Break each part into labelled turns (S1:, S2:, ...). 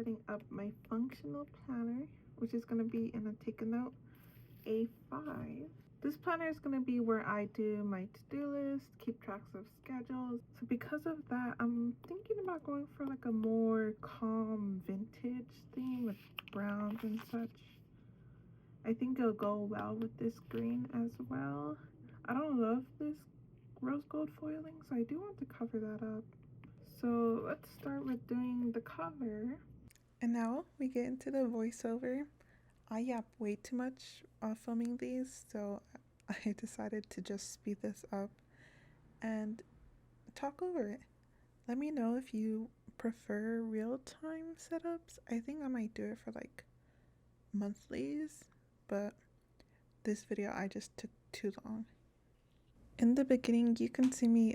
S1: setting up my functional planner, which is going to be in a Take a Note A5. This planner is going to be where I do my to-do list, keep tracks of schedules. So because of that, I'm thinking about going for like a more calm vintage theme with browns and such. I think it'll go well with this green as well. I don't love this rose gold foiling, so I do want to cover that up. So let's start with doing the cover. And now we get into the voiceover. I yap way too much while filming these, so I decided to just speed this up and talk over it. Let me know if you prefer real-time setups. I think I might do it for like monthlies, but this video I just took too long. In the beginning, you can see me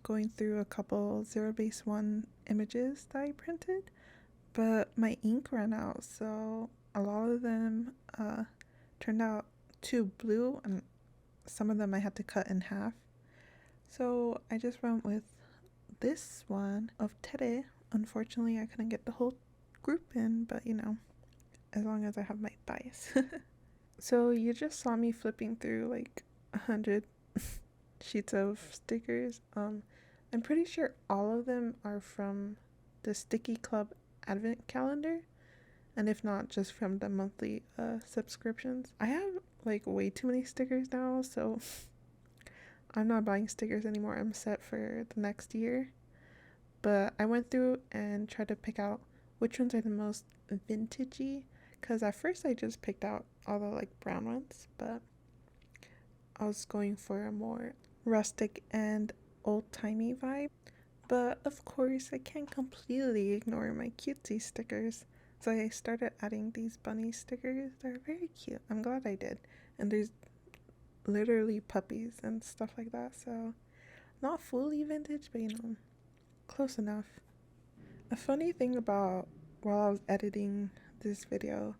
S1: going through a couple 0base1 images that I printed, but my ink ran out, so a lot of them turned out too blue, and some of them I had to cut in half. So I just went with this one of Tere. Unfortunately, I couldn't get the whole group in, but you know, as long as I have my bias. So you just saw me flipping through like 100 sheets of stickers. I'm pretty sure all of them are from the Sticky Club Advent Calendar, and if not, just from the monthly subscriptions. I have like way too many stickers now, so I'm not buying stickers anymore. I'm set for the next year. But I went through and tried to pick out which ones are the most vintagey, because at first I just picked out all the like brown ones, but I was going for a more rustic and old-timey vibe. But of course I can't completely ignore my cutesy stickers, so I started adding these bunny stickers. They're very cute. I'm glad I did. And there's literally puppies and stuff like that, so not fully vintage, but you know, close enough. A funny thing about while I was editing this video,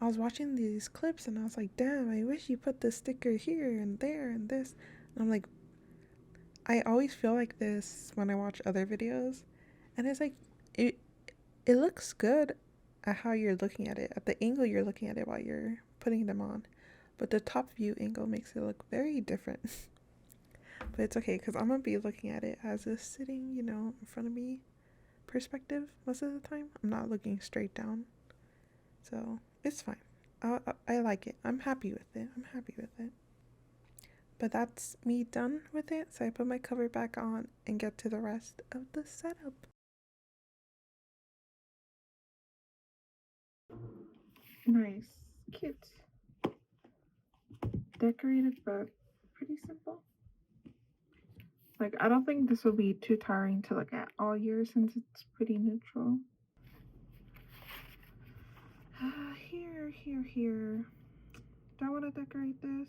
S1: I was watching these clips and I was like, damn, I wish you put the sticker here and there and this. And I'm like, I always feel like this when I watch other videos, and it's like it looks good at how you're looking at it, at the angle you're looking at it while you're putting them on, but the top view angle makes it look very different. But it's okay, because I'm gonna be looking at it as a sitting, you know, in front of me perspective most of the time. I'm not looking straight down, so it's fine. I like it. I'm happy with it. But that's me done with it, so I put my cover back on and get to the rest of the setup. Nice, cute, decorated, but pretty simple. Like, I don't think this will be too tiring to look at all year since it's pretty neutral. Here. Do I want to decorate this?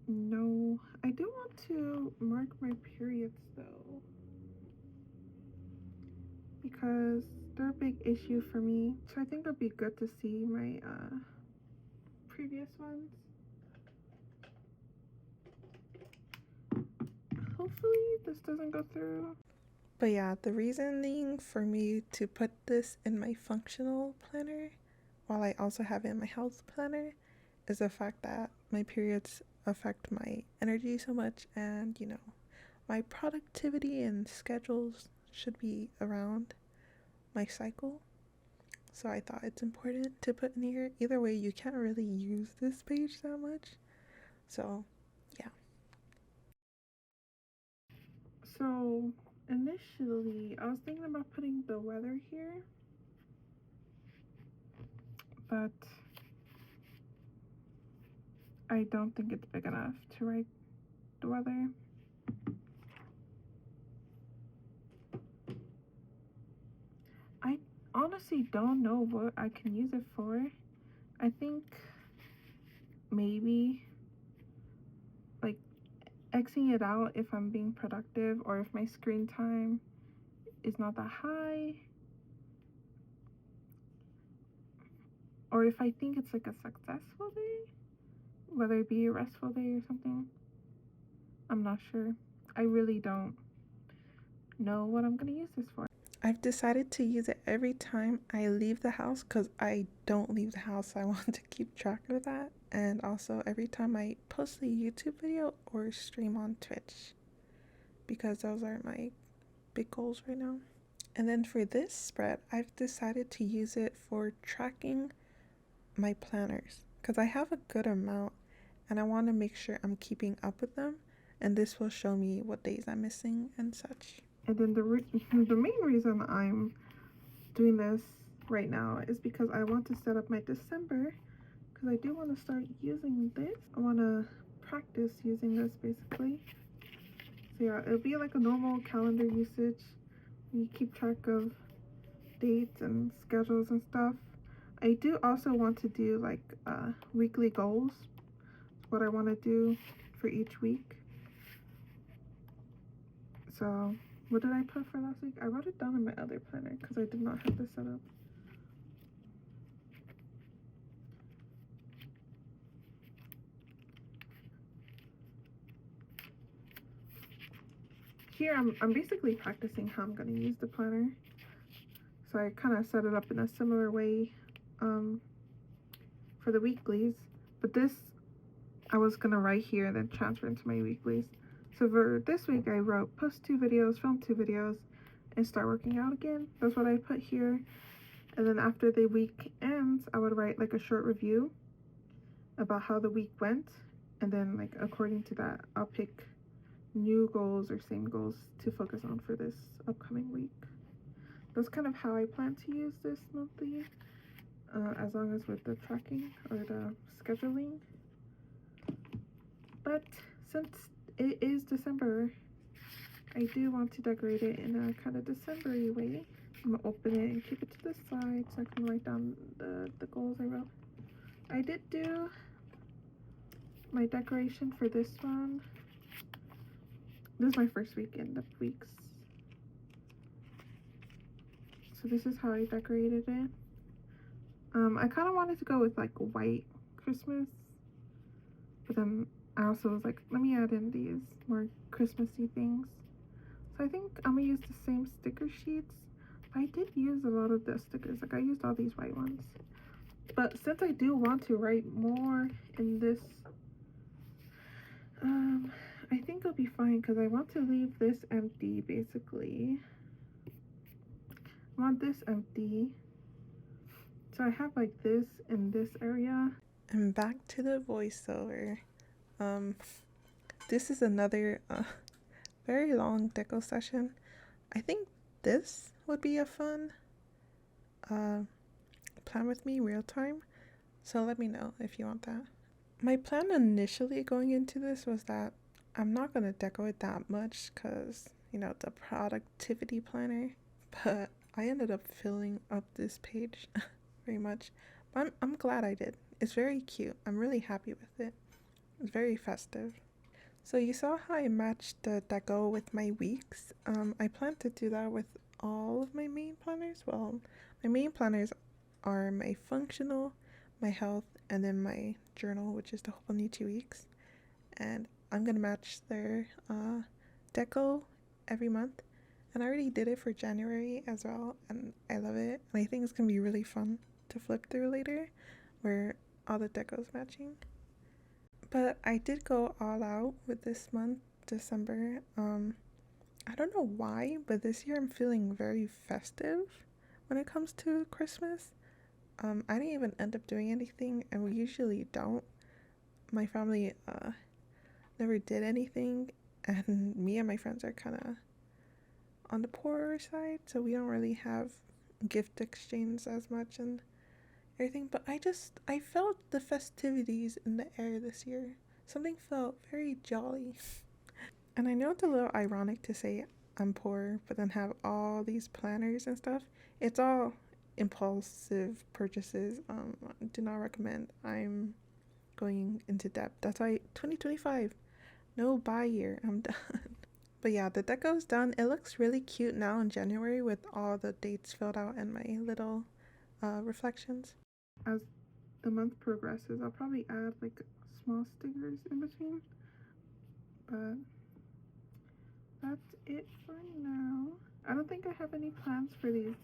S1: No. I do want to mark my periods though, because they're a big issue for me. So I think it'll be good to see my previous ones. Hopefully this doesn't go through. But yeah, the reasoning for me to put this in my functional planner while I also have it in my health planner is the fact that my periods affect my energy so much, and you know, my productivity and schedules should be around my cycle. So I thought it's important to put in here. Either way, you can't really use this page that much. So yeah. So initially I was thinking about putting the weather here, but I don't think it's big enough to write the weather. I honestly don't know what I can use it for. I think maybe like Xing it out if I'm being productive, or if my screen time is not that high, or if I think it's like a successful day, whether it be a restful day or something. I'm not sure. I really don't know what I'm gonna use this for. I've decided to use it every time I leave the house because I don't leave the house. I want to keep track of that. And also every time I post a YouTube video or stream on Twitch, because those are my big goals right now. And then for this spread, I've decided to use it for tracking my planners because I have a good amount and I want to make sure I'm keeping up with them. And this will show me what days I'm missing and such. And then the main reason I'm doing this right now is because I want to set up my December, because I do want to start using this. I want to practice using this basically. So yeah, it'll be like a normal calendar usage. You keep track of dates and schedules and stuff. I do also want to do like weekly goals, what I want to do for each week. So what did I put for last week? I wrote it down in my other planner because I did not have this set up. Here I'm basically practicing how I'm going to use the planner. So I kind of set it up in a similar way for the weeklies. But this I was going to write here and then transfer into my weeklies. So for this week I wrote post 2 videos, film 2 videos, and start working out again. That's what I put here. And then after the week ends, I would write like a short review about how the week went. And then like according to that, I'll pick new goals or same goals to focus on for this upcoming week. That's kind of how I plan to use this monthly, as long as with the tracking or the scheduling. But since it is December, I do want to decorate it in a kind of December-y way. I'm gonna open it and keep it to the side so I can write down the goals I wrote. I did do my decoration for this one. This is my first weekend of weeks. So this is how I decorated it. I kind of wanted to go with like white Christmas, but then I also was like, let me add in these more Christmassy things. So I think I'm gonna use the same sticker sheets. I did use a lot of the stickers, like I used all these white ones. But since I do want to write more in this, I think it'll be fine because I want to leave this empty basically. I want this empty. So I have like this in this area. And back to the voiceover. This is another very long deco session. I think this would be a fun plan with me real time. So let me know if you want that. My plan initially going into this was that I'm not going to deco it that much because, you know, the productivity planner. But I ended up filling up this page very much. But I'm glad I did. It's very cute. I'm really happy with it. It's very festive. So you saw how I matched the deco with my weeks. I plan to do that with all of my main planners. Well, my main planners are my functional, my health, and then my journal, which is the whole new 2 weeks. And I'm gonna match their deco every month. And I already did it for January as well, and I love it. And I think it's gonna be really fun to flip through later, where all the deco's matching. But I did go all out with this month, December. I don't know why, but this year I'm feeling very festive when it comes to Christmas. I didn't even end up doing anything, and we usually don't. My family never did anything, and me and my friends are kind of on the poorer side, so we don't really have gift exchange as much and everything. But I felt the festivities in the air this year. Something felt very jolly. And I know it's a little ironic to say I'm poor, but then have all these planners and stuff. It's all impulsive purchases. Do not recommend. I'm going into debt. That's why 2025, no buy year. I'm done. But yeah, the deco's done. It looks really cute now in January with all the dates filled out and my little reflections. As the month progresses, I'll probably add like small stickers in between. But that's it for now. I don't think I have any plans for these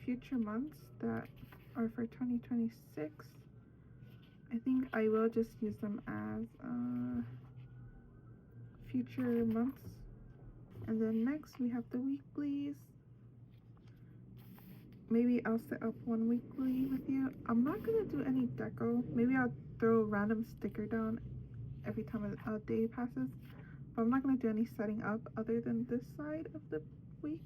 S1: future months that are for 2026. I think I will just use them as future months. And then next we have the weeklies. Maybe I'll set up one weekly with you. I'm not gonna do any deco. Maybe I'll throw a random sticker down every time a day passes. But I'm not gonna do any setting up other than this side of the week.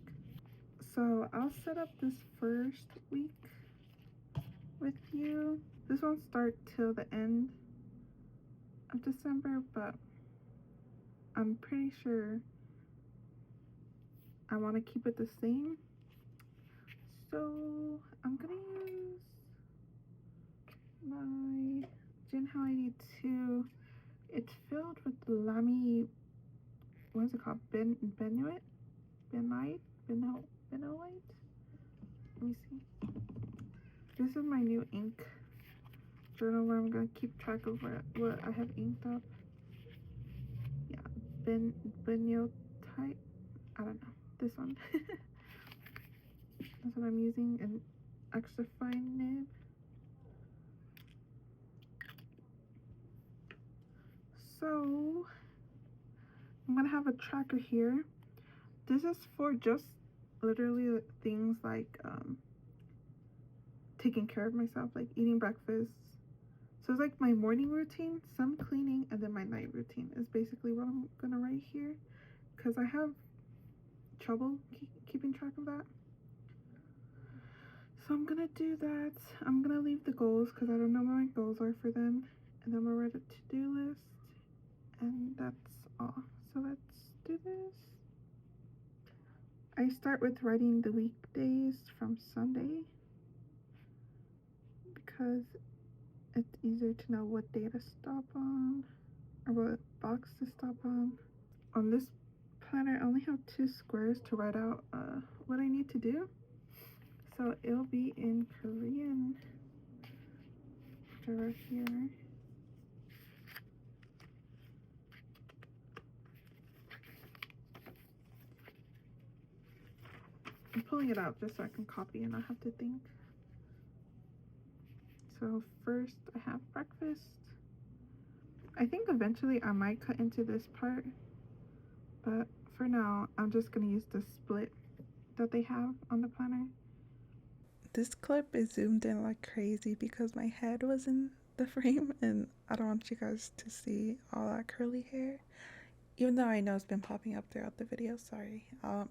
S1: So I'll set up this first week with you. This won't start till the end of December, but I'm pretty sure I want to keep it the same. So I'm gonna use my Jinhao 82. It's filled with Lamy, what is it called? Benoite? Let me see. This is my new ink journal where I'm gonna keep track of what I have inked up. Yeah, Benoite. I don't know. This one. That's what I'm using, an extra fine nib. So I'm gonna have a tracker here. This is for just literally things like taking care of myself, like eating breakfast. So it's like my morning routine, some cleaning, and then my night routine is basically what I'm gonna write here, because I have trouble keeping track of that. So I'm gonna do that. I'm gonna leave the goals because I don't know what my goals are for them, and then I'm gonna write a to-do list, and that's all. So let's do this. I start with writing the weekdays from Sunday because it's easier to know what day to stop on or what box to stop on. On this planner, I only have 2 squares to write out what I need to do. So it'll be in Korean right here. I'm pulling it out just so I can copy and not have to think. So first I have breakfast. I think eventually I might cut into this part, but for now I'm just gonna use the split that they have on the planner. This clip is zoomed in like crazy because my head was in the frame and I don't want you guys to see all that curly hair, even though I know it's been popping up throughout the video. Sorry. I'll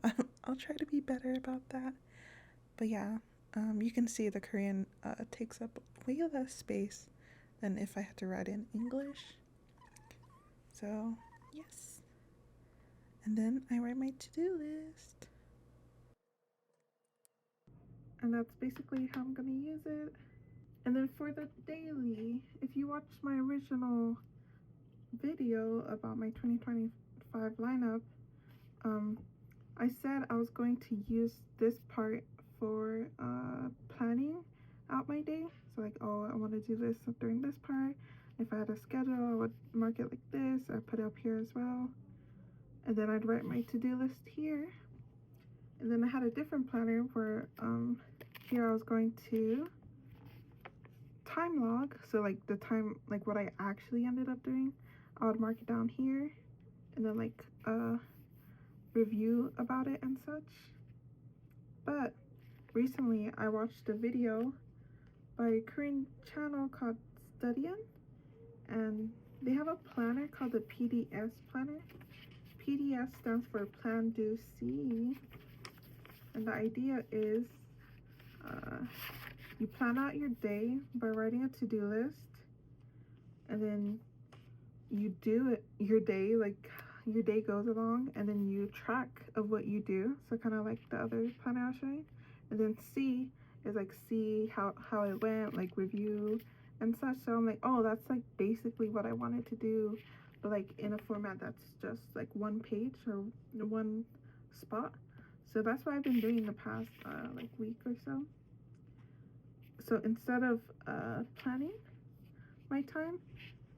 S1: try to be better about that. But yeah, you can see the Korean takes up way less space than if I had to write in English. So yes, and then I write my to-do list, and that's basically how I'm gonna use it. And then for the daily, if you watched my original video about my 2025 lineup, I said I was going to use this part for planning out my day. So like, oh, I want to do this during this part. If I had a schedule, I would mark it like this. I put it up here as well. And then I'd write my to-do list here. And then I had a different planner where here I was going to time log. So like the time, like what I actually ended up doing, I would mark it down here. And then like review about it and such. But recently I watched a video by a Korean channel called Studian, and they have a planner called the PDS planner. PDS stands for Plan Do See, and the idea is you plan out your day by writing a to-do list, and then you do it your day, like your day goes along, and then you track of what you do, so kind of like the other planner I was showing. And then C is like see how it went, like review and such. So I'm like, oh, that's like basically what I wanted to do, but like in a format that's just like one page or one spot. So that's what I've been doing the past like week or so. So instead of planning my time,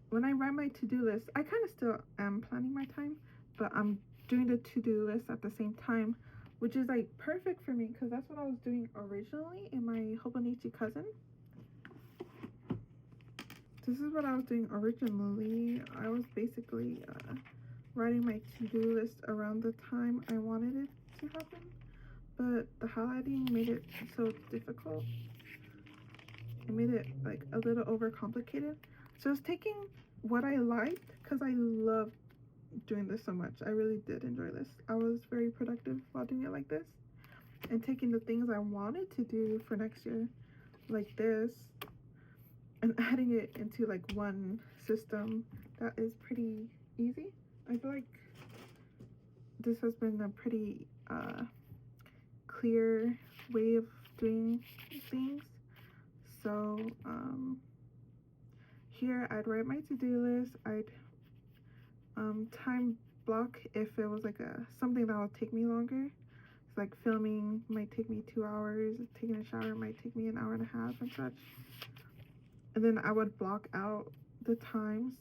S1: when I write my to-do list, I kind of still am planning my time, but I'm doing the to-do list at the same time which is like perfect for me because that's what I was doing originally in my Hobonichi cousin. This is what I was doing originally. I was basically writing my to-do list around the time I wanted it to happen, but the highlighting made it so difficult. It made it like a little overcomplicated. So I was taking what I liked because I loved doing this so much. I really did enjoy this. I was very productive while doing it like this, and taking the things I wanted to do for next year, like this, and adding it into like one system that is pretty easy. I feel like this has been a pretty clear way of doing things. So here I'd write my to-do list. I'd time block if it was like something that would take me longer. It's like filming might take me 2 hours, taking a shower might take me an hour and a half and such. And then I would block out the times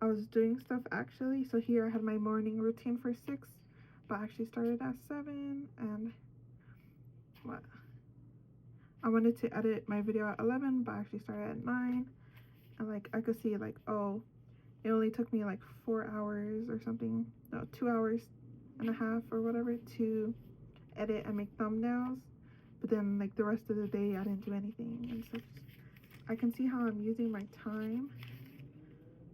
S1: I was doing stuff actually. So here I had my morning routine for 6, but I actually started at 7, and what? I wanted to edit my video at 11, but I actually started at 9. And like I could see like, oh, it only took me like 4 hours or something, no, 2 hours and a half or whatever to edit and make thumbnails. But then like the rest of the day I didn't do anything and such. I can see how I'm using my time.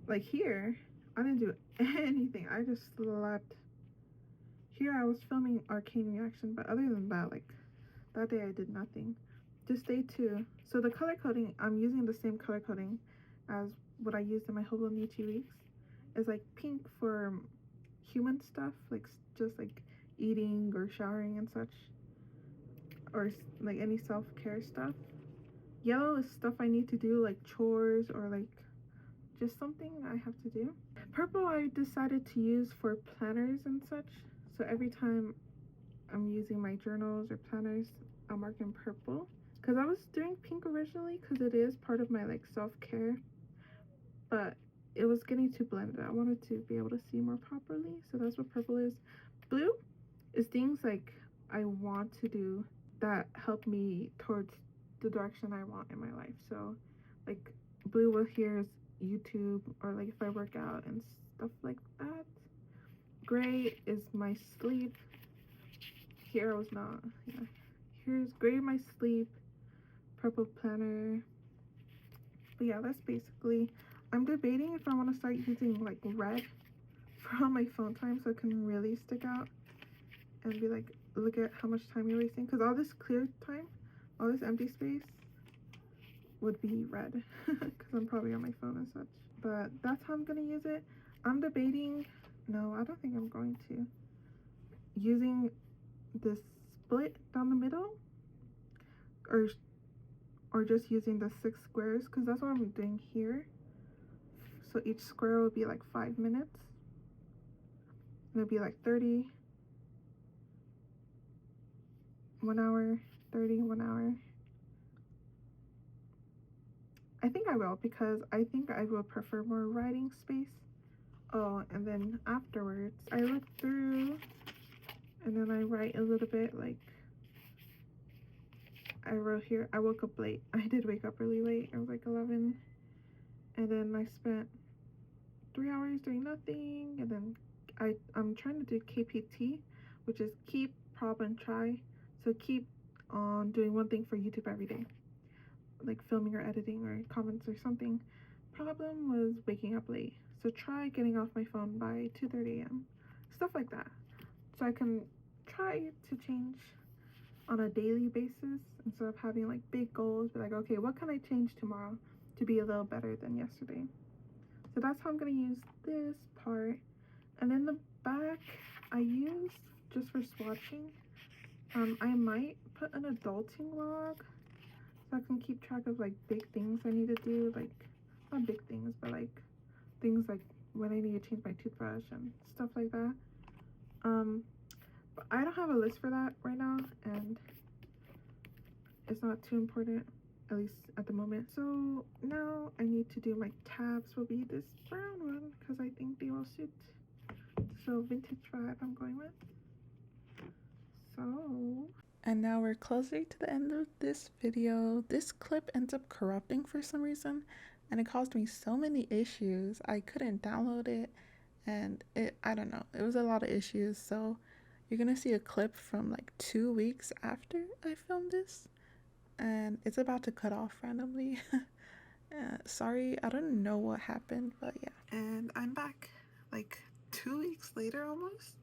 S1: Like here, I didn't do anything. I just slept. Here I was filming Arcane Reaction, but other than that, like that day I did nothing. Just day 2. So the color coding, I'm using the same color coding as what I used in my Hobonichi weeks. It's like pink for human stuff, like just like eating or showering and such, or like any self-care stuff. Yellow is stuff I need to do, like chores or like just something I have to do. Purple I decided to use for planners and such. So every time I'm using my journals or planners, I'll mark in purple. Because I was doing pink originally because it is part of my like self-care, but it was getting too blended. I wanted to be able to see more properly, so that's what purple is. Blue is things like I want to do that help me towards the direction I want in my life. So like blue will here is YouTube, or like if I work out and stuff like that. Gray is my sleep. Here I was not, yeah. Here's gray my sleep, purple planner. But yeah, that's basically, I'm debating if I want to start using like red for all my phone time so it can really stick out and be like, look at how much time you're wasting, because all this clear time, all this empty space would be red because I'm probably on my phone and such. But that's how I'm gonna use it. I'm debating, no, I don't think I'm going to, using this split down the middle, or just using the 6 squares, because that's what I'm doing here. So each square will be like 5 minutes. It'll be like 30, 1 hour, 30, 1 hour. I think I will, because I think I will prefer more writing space. Oh, and then afterwards, I look through and then I write a little bit. Like I wrote here, I woke up late. I did wake up really late. It was like 11. And then I spent 3 hours doing nothing. And then I'm trying to do KPT, which is keep, prob, and try. So keep on doing one thing for YouTube every day, like filming or editing or comments or something. Problem was waking up late. So try getting off my phone by 2:30 a.m. Stuff like that. So I can try to change on a daily basis instead of having like big goals. Be like, okay, what can I change tomorrow to be a little better than yesterday? So that's how I'm gonna use this part. And then the back I use just for swatching. I might put an adulting log so I can keep track of like big things I need to do, like not big things, but like things like when I need to change my toothbrush and stuff like that. But I don't have a list for that right now, and it's not too important, at least at the moment. So now I need to do my tabs. Will be this brown one because I think they will suit. So vintage vibe I'm going with. So So, and now we're closer to the end of this video. This clip ends up corrupting for some reason, and it caused me so many issues. I couldn't download it, and I don't know, it was a lot of issues. So you're gonna see a clip from like 2 weeks after I filmed this, and it's about to cut off randomly. Sorry, I don't know what happened, but yeah. And I'm back like 2 weeks later almost,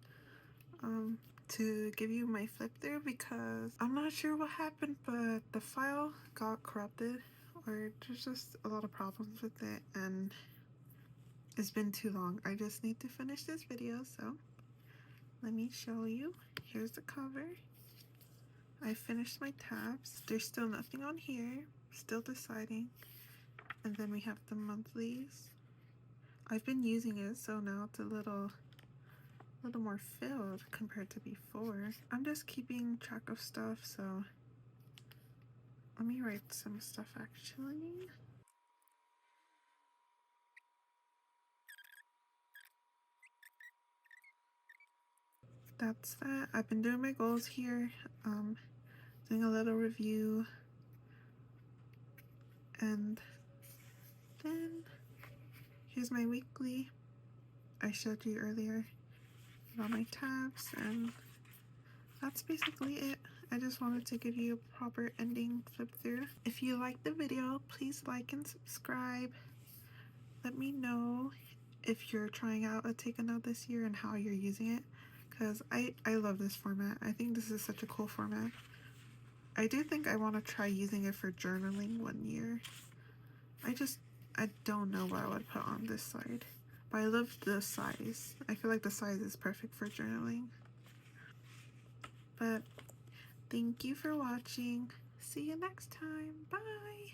S1: to give you my flip through, because I'm not sure what happened, but the file got corrupted, or there's just a lot of problems with it, and it's been too long. I just need to finish this video, so let me show you. Here's the cover. I finished my tabs. There's still nothing on here, still deciding. And then we have the monthlies. I've been using it, so now it's a little more filled compared to before. I'm just keeping track of stuff, so let me write some stuff actually. That's that. I've been doing my goals here, doing a little review, and then here's my weekly. I showed you earlier all my tabs, and that's basically it. I just wanted to give you a proper ending flip through. If you liked the video, please like and subscribe. Let me know if you're trying out a take a note this year and how you're using it, because I love this format. I think this is such a cool format. I do think I want to try using it for journaling one year. I don't know what I would put on this side, but I love the size. I feel like the size is perfect for journaling. But thank you for watching. See you next time. Bye.